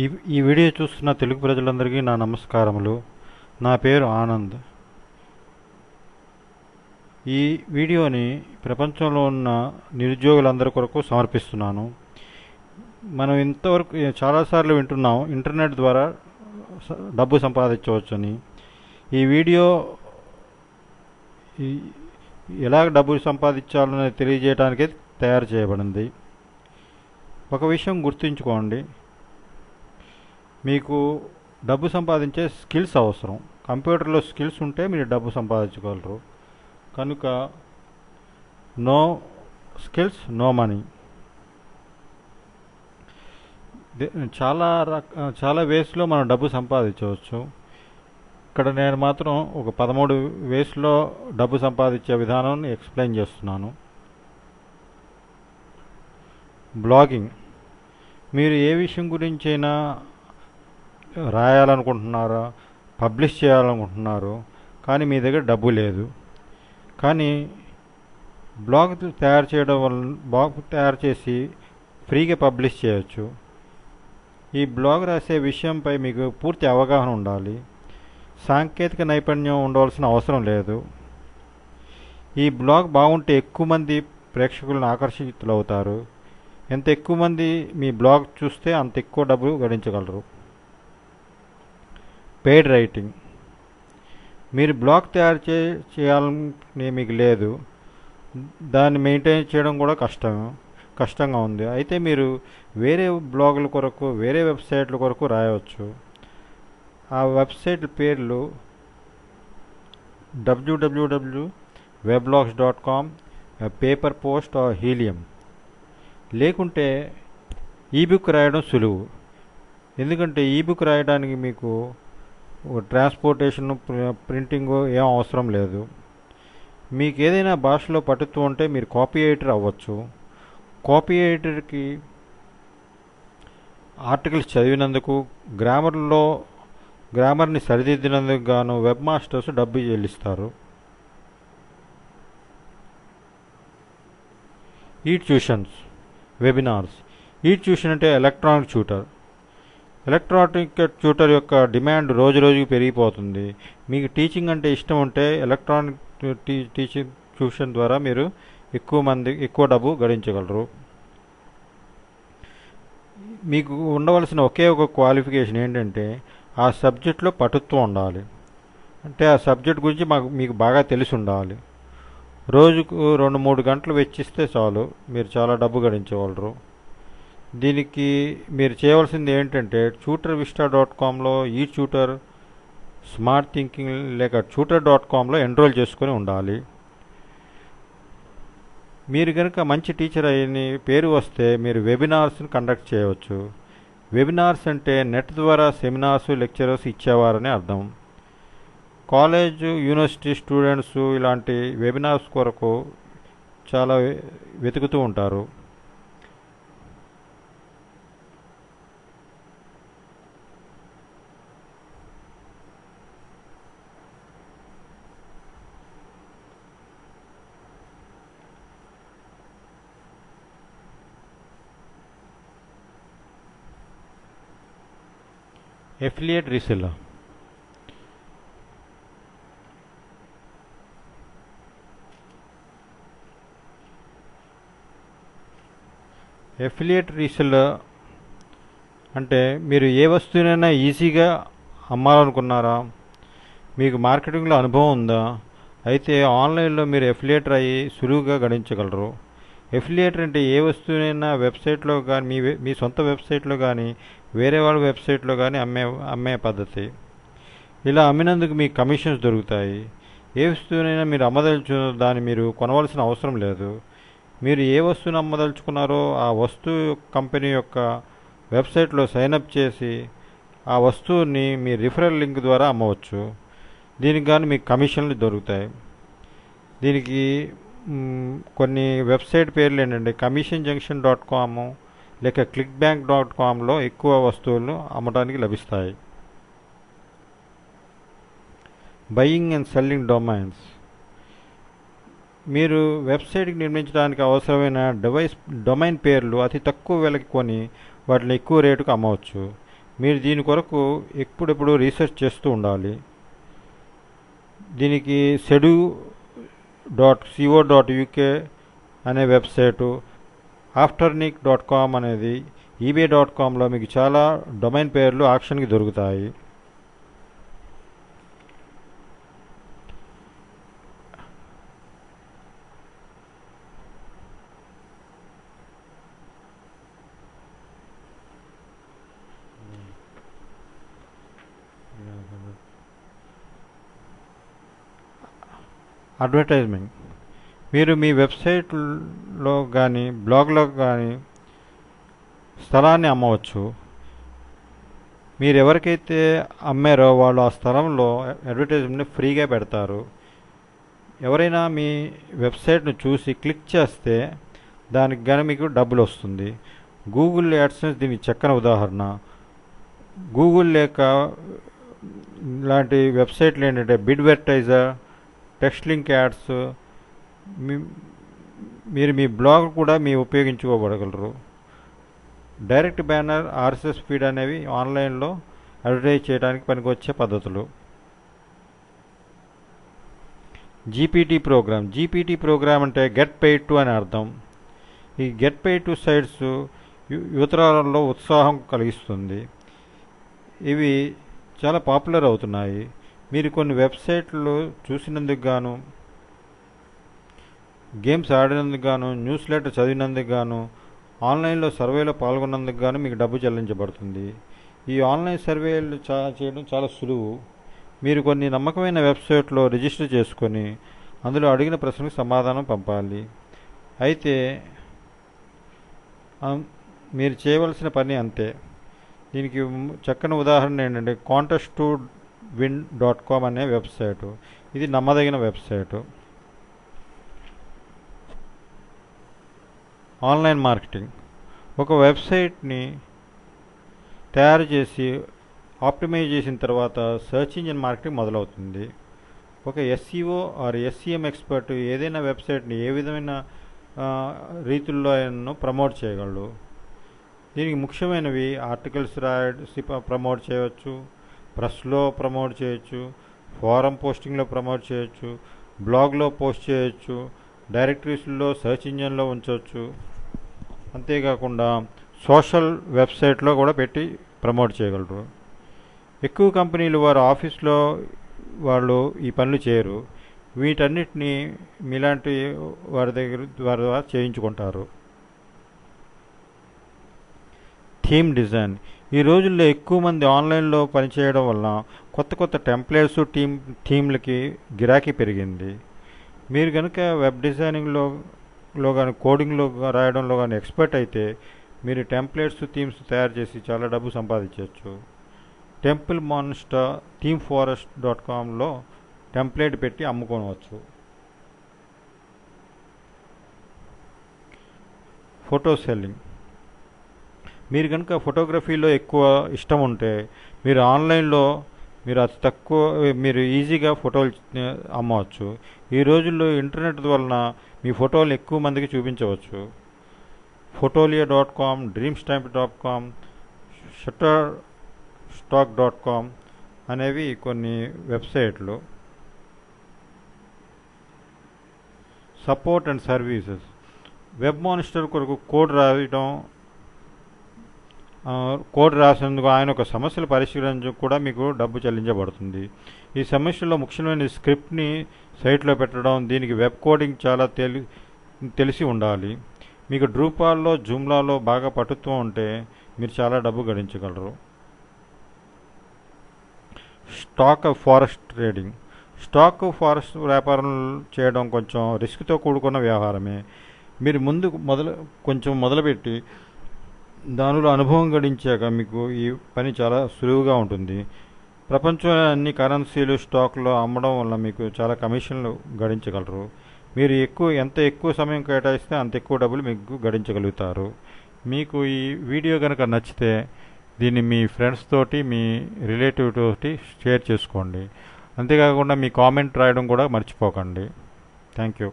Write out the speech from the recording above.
ఈ ఈ వీడియో చూస్తున్న తెలుగు ప్రజలందరికీ నా నమస్కారములు. నా పేరు ఆనంద్. ఈ వీడియోని ప్రపంచంలో ఉన్న నిరుద్యోగులందరి కొరకు సమర్పిస్తున్నాను. మనం ఇంతవరకు చాలాసార్లు వింటున్నాం ఇంటర్నెట్ ద్వారా డబ్బు సంపాదించవచ్చని. ఈ వీడియో ఎలా డబ్బు సంపాదించాలని తెలియజేయడానికే తయారు చేయబడింది. ఒక విషయం గుర్తుంచుకోండి, మీకు డబ్బు సంపాదించే స్కిల్స్ అవసరం. కంప్యూటర్లో స్కిల్స్ ఉంటే మీరు డబ్బు సంపాదించగలరు. కనుక నో స్కిల్స్ నో మనీ. చాలా వేస్లో మనం డబ్బు సంపాదించవచ్చు. ఇక్కడ నేను మాత్రం ఒక 13 వేస్లో డబ్బు సంపాదించే విధానాన్ని ఎక్స్ప్లెయిన్ చేస్తున్నాను. బ్లాగింగ్. మీరు ఏ విషయం గురించైనా రాయాలనుకుంటున్నారా, పబ్లిష్ చేయాలనుకుంటున్నారు, కానీ మీ దగ్గర డబ్బు లేదు. కానీ బ్లాగ్ తయారు చేసి ఫ్రీగా పబ్లిష్ చేయొచ్చు. ఈ బ్లాగ్ రాసే విషయంపై మీకు పూర్తి అవగాహన ఉండాలి. సాంకేతిక నైపుణ్యం ఉండవలసిన అవసరం లేదు. ఈ బ్లాగ్ బాగుంటే ఎక్కువ మంది ప్రేక్షకులను ఆకర్షితులవుతారు. ఎంత ఎక్కువ మంది మీ బ్లాగ్ చూస్తే అంత ఎక్కువ డబ్బు గడించగలరు. Paid writing. మీరు బ్లాగ్ తయారు చేయాలని మీకు లేదు, దాన్ని మెయింటైన్ చేయడం కూడా కష్టంగా ఉంది. అయితే మీరు వేరే బ్లాగుల కొరకు, వేరే వెబ్సైట్ల కొరకు రాయవచ్చు. ఆ వెబ్సైట్ల పేర్లు www.weblogs.com, పేపర్ పోస్ట్, హీలియం. లేకుంటే ఈబుక్ రాయడం సులువు. ఎందుకంటే ఈబుక్ రాయడానికి మీకు ట్రాన్స్పోర్టేషన్, ప్రింటింగ్ ఏం అవసరం లేదు. మీకు ఏదైనా భాషలో పట్టుత్వం ఉంటే మీరు కాపీ ఎడిటర్ అవ్వచ్చు. కాపీ ఎడిటర్కి ఆర్టికల్స్ చదివినందుకు, గ్రామర్ని సరిదిద్దినందుకు గాను వెబ్ మాస్టర్స్ డబ్బు చెల్లిస్తారు. ఈ ట్యూషన్స్, వెబినార్స్. ఈ ట్యూషన్ అంటే ఎలక్ట్రానిక్ ట్యూటర్. ఎలక్ట్రానిక్ ట్యూటర్ యొక్క డిమాండ్ రోజుకి పెరిగిపోతుంది. మీకు టీచింగ్ అంటే ఇష్టం ఉంటే ఎలక్ట్రానిక్ టీచింగ్ ట్యూషన్ ద్వారా మీరు ఎక్కువ డబ్బు గడించగలరు. మీకు ఉండవలసిన ఒకే ఒక క్వాలిఫికేషన్ ఏంటంటే ఆ సబ్జెక్ట్లో పటుత్వం ఉండాలి. అంటే ఆ సబ్జెక్ట్ గురించి మీకు బాగా తెలిసి ఉండాలి. రోజుకు 2-3 గంటలు వెచ్చిస్తే చాలు, మీరు చాలా డబ్బు గడించగలరు. దీనికి మీరు చేయవలసింది ఏంటంటే tutorvista.comలో ఈ ట్యూటర్, స్మార్ట్ థింకింగ్ లేక tutor.comలో ఎన్రోల్ చేసుకొని ఉండాలి. మీరు కనుక మంచి టీచర్ అయ్యని పేరు వస్తే మీరు వెబినార్స్ని కండక్ట్ చేయవచ్చు. వెబినార్స్ అంటే నెట్ ద్వారా సెమినార్స్, లెక్చరర్స్ ఇచ్చేవారని అర్థం. కాలేజ్, యూనివర్సిటీ స్టూడెంట్స్ ఇలాంటి వెబినార్స్ కొరకు చాలా వెతుకుతూ ఉంటారు. Affiliate reseller. ఎఫిలియేట్ రీసెల్లర్ అంటే మీరు ఏ వస్తువునైనా ఈజీగా అమ్మాలనుకున్నారా, మీకు మార్కెటింగ్లో అనుభవం ఉందా, అయితే ఆన్లైన్లో మీరు ఎఫిలియేటర్ అయ్యి సులువుగా గడించగలరు. ఎఫిలియేటర్ అంటే ఏ వస్తువునైనా వెబ్సైట్లో కానీ, మీ సొంత వెబ్సైట్లో కానీ, వేరే వాళ్ళ వెబ్సైట్లో కానీ అమ్మే పద్ధతి. ఇలా అమ్మినందుకు మీకు కమిషన్స్ దొరుకుతాయి. ఏ వస్తువునైనా మీరు దాన్ని మీరు కొనవలసిన అవసరం లేదు. మీరు ఏ వస్తువుని అమ్మదలుచుకున్నారో ఆ వస్తువు కంపెనీ యొక్క వెబ్సైట్లో సైన్అప్ చేసి ఆ వస్తువుని మీ రిఫరల్ లింక్ ద్వారా అమ్మవచ్చు. దీనికి కానీ మీకు కమిషన్లు దొరుకుతాయి. దీనికి కొన్ని వెబ్సైట్ పేర్లు ఏంటంటే commissionjunction.com లేక clickbank.comలో ఎక్కువ వస్తువులను అమ్మడానికి లభిస్తాయి. Buying and selling domains. మీరు వెబ్సైట్కి నిర్మించడానికి అవసరమైన డొమైన్ పేర్లు అతి తక్కువ వెలకి కొని వాటిని ఎక్కువ రేటుకు అమ్మవచ్చు. మీరు దీని కొరకు ఎప్పుడెప్పుడు రీసెర్చ్ చేస్తూ ఉండాలి. దీనికి sedu.co.uk అనే వెబ్సైటు, afternic.com అనేది, ebay.comలో మీకు చాలా డొమైన్ పేర్లు ఆక్షన్కి దొరుకుతాయి. అడ్వర్టైజ్మెంట్. మీరు మీ వెబ్సైట్లో కానీ బ్లాగ్లో కానీ స్థలాన్ని అమ్మవచ్చు. మీరు ఎవరికైతే అమ్మారో వాళ్ళు ఆ స్థలంలో అడ్వర్టైజ్మెంట్ని ఫ్రీగా పెడతారు. ఎవరైనా మీ వెబ్సైట్ను చూసి క్లిక్ చేస్తే దానికి కానీ మీకు డబ్బులు వస్తుంది. గూగుల్ యాడ్సెన్స్ దీనికి చక్కని ఉదాహరణ. గూగుల్ లేక ఇలాంటి వెబ్సైట్లు ఏంటంటే బిడ్వర్టైజర్, టెక్స్ట్ లింక్ యాడ్స్, మీరు మీ బ్లాగ్ కూడా ఉపయోగించుకోబడగలరు. డైరెక్ట్ బ్యానర్, ఆర్ఎస్ఎస్ ఫీడ్ అనేవి ఆన్లైన్లో అడ్వర్టైజ్ చేయడానికి పనికొచ్చే పద్ధతులు. జీపీటీ ప్రోగ్రామ్ అంటే గెట్ పెయిడ్ టు అని అర్థం. ఈ గెట్ పెయిడ్ టు సైట్స్ యువతరాలలో ఉత్సాహం కలిగిస్తుంది. ఇవి చాలా పాపులర్ అవుతున్నాయి. మీరు కొన్ని వెబ్సైట్లు చూసినందుకు గాను, గేమ్స్ ఆడినందుకు గాను, న్యూస్ లెటర్ చదివినందుకు గాను, ఆన్లైన్లో సర్వేలో పాల్గొన్నందుకు గాను మీకు డబ్బు చెల్లించబడుతుంది. ఈ ఆన్లైన్ సర్వేలు చేయడం చాలా సులువు. మీరు కొన్ని నమ్మకమైన వెబ్సైట్లో రిజిస్టర్ చేసుకొని అందులో అడిగిన ప్రశ్నకు సమాధానం పంపాలి. అయితే మీరు చేయవలసిన పని అంతే. దీనికి చక్కని ఉదాహరణ ఏంటంటే contest2win.com అనే వెబ్సైటు. ఇది నమ్మదగిన వెబ్సైటు. Online marketing. ఒక వెబ్సైట్ని తయారు చేసి ఆప్టిమైజ్ చేసిన తర్వాత సెర్చ్ ఇంజిన్ మార్కెటింగ్ మొదలవుతుంది. ఒక ఎస్ఈఓ ఆర్ ఎస్ఈఎం ఎక్స్పర్ట్ ఏదైనా వెబ్సైట్ని ఏ విధమైన రీతుల్లో ప్రమోట్ చేయగలడు. దీనికి ముఖ్యమైనవి ఆర్టికల్స్ రాసి ప్రమోట్ చేయవచ్చు, ప్రెస్లో ప్రమోట్ చేయొచ్చు, ఫోరం పోస్టింగ్లో ప్రమోట్ చేయొచ్చు, బ్లాగ్లో పోస్ట్ చేయొచ్చు, డైరెక్టరీస్లో సెర్చ్ ఇంజిన్లో ఉంచవచ్చు. అంతేకాకుండా సోషల్ వెబ్సైట్లో కూడా పెట్టి ప్రమోట్ చేయగలరు. ఎక్కువ కంపెనీలు వారి ఆఫీస్లో వాళ్ళు ఈ పనులు చేయరు. వీటన్నిటినీ మీలాంటి వారి ద్వారా చేయించుకుంటారు. Theme design. ఈ రోజుల్లో ఎక్కువ మంది ఆన్లైన్లో పనిచేయడం వల్ల కొత్త టెంప్లెట్స్, థీమ్లకి గిరాకీ పెరిగింది. మీరు కనుక వెబ్ డిజైనింగ్లో కానీ కోడింగ్లో రాయడంలో కానీ ఎక్స్పర్ట్ అయితే మీరు టెంప్లెట్స్, థీమ్స్ తయారు చేసి చాలా డబ్బు సంపాదించవచ్చు. టెంపుల్ మాన్స్టర్, థీమ్ఫారెస్ట్.comలో టెంప్లెట్ పెట్టి అమ్ముకోవచ్చు. Photo selling. మీరు కనుక ఫోటోగ్రఫీలో ఎక్కువ ఇష్టం ఉంటే మీరు ఆన్లైన్లో మీరు ఈజీగా ఫోటోలు అమ్మవచ్చు. ఈ రోజుల్లో ఇంటర్నెట్ వలన మీ ఫోటోలు ఎక్కువ మందికి చూపించవచ్చు. Fotolia.com, dreamstamp.com, shutterstock.com అనేవి కొన్ని వెబ్సైట్లు. Support and services. Web monster కొరకు కోడ్ రాసేందుకు ఆయన ఒక సమస్యలు పరిష్కరించడానికి కూడా మీకు డబ్బు చెల్లించబడుతుంది. ఈ సమస్యలో ముఖ్యమైన స్క్రిప్ట్ని సైట్లో పెట్టడం, దీనికి వెబ్ కోడింగ్ చాలా తెలిసి ఉండాలి. మీకు డ్రూపాల్లో, జూమ్లాలో బాగా పటుత్వం ఉంటే మీరు చాలా డబ్బు గడించగలరు. Stock forest trading. Stock forest వ్యాపారం చేయడం కొంచెం రిస్క్తో కూడుకున్న వ్యవహారమే. మీరు మొదలుపెట్టి దానిలో అనుభవం గడించాక మీకు ఈ పని చాలా సులువుగా ఉంటుంది. ప్రపంచంలో అన్ని కరెన్సీలు స్టాక్లో అమ్మడం వల్ల మీకు చాలా కమిషన్లు గడించగలరు. మీరు ఎంత ఎక్కువ సమయం కేటాయిస్తే అంత ఎక్కువ డబ్బులు మీకు గడించగలుగుతారు. మీకు ఈ వీడియో కనుక నచ్చితే దీన్ని మీ ఫ్రెండ్స్ తోటి, మీ రిలేటివ్ తోటి షేర్ చేసుకోండి. అంతేకాకుండా మీ కామెంట్ రాయడం కూడా మర్చిపోకండి. Thank you.